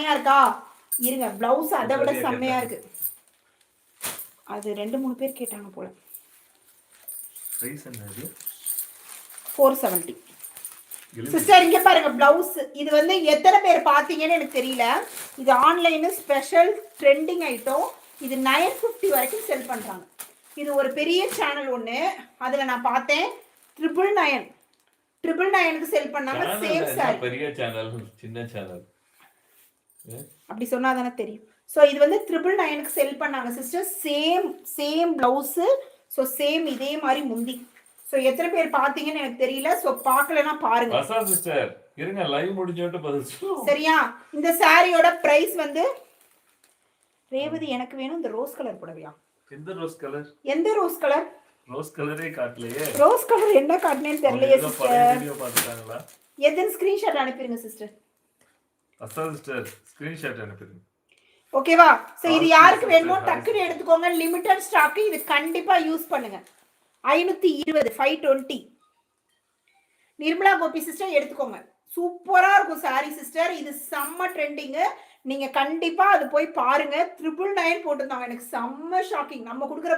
செம்மையா இருக்கா? இருங்க, பிளவுஸ் அதை விட செம்மையா இருக்கு. அது 2-3 பேர் கேட்டாங்க போல. பிரைஸ் என்னது? 470. சிஸ்டர் இங்க பாருங்க பிளவுஸ். இது வந்து எத்தனை பேர் பாத்தீங்கன்னு எனக்கு தெரியல. இது ஆன்லைன் ஸ்பெஷல் ட்ரெண்டிங் ஐட்டம். இது 950 வரைக்கும் செல் பண்றாங்க. இது ஒரு பெரிய சேனல் ஒண்ணு, அதுல நான் பார்த்தேன். 999 செல் பண்ணாங்க. Same sorry. பெரிய சேனல் சின்ன சேனல் அப்படி சொன்னா தானே தெரியும். ஸோ இது வந்து 999 செல் பண்ணாங்க sister. Same blouse. So same இதே மாதிரி முந்தி. ஸோ எத்தனை பேர் பார்த்தீங்கன்னு எனக்கு தெரியல. ஸோ பார்க்கலன்னா பாருங்க சிஸ்டர். இருங்க, லைவ் முடிஞ்சிட்டு பதில். சரியா? இந்த சாரியோட பிரைஸ் வந்து ரேவதி எனக்கு வேணும் இந்த ரோஸ் கலர் புடவையா? எந்த ரோஸ் கலர்? எந்த ரோஸ் கலர்? ரோஸ் கலரே காட்டலையே. ரோஸ் கலர் என்ன காட்டுனேன்னு தெரியலையே சிஸ்டர். வீடியோ பார்த்துட்டாங்களா? எதன் ஸ்கிரீன்ஷாட் அனுப்பிடுங்க சிஸ்டர். சிஸ்டர் ஸ்கிரீன்ஷாட் அனுப்பிடுங்க. ஓகேவா? சோ இது யாருக்கு வேணுமோ டக்குன்னு எடுத்துக்கோங்க. Limited stock. இது கண்டிப்பா யூஸ் பண்ணுங்க. 520 520. நிர்மலா கோபி சிஸ்டர் எடுத்துக்கோங்க. சூப்பரா இருக்கும் சாரி சிஸ்டர். இது செம்ம ட்ரெண்டிங். நீங்க கண்டிப்பா அது போய் பாருங்க. 999 போட்டுருந்தாங்க. எனக்கு செம்ம ஷாக்கிங். நம்ம கொடுக்குற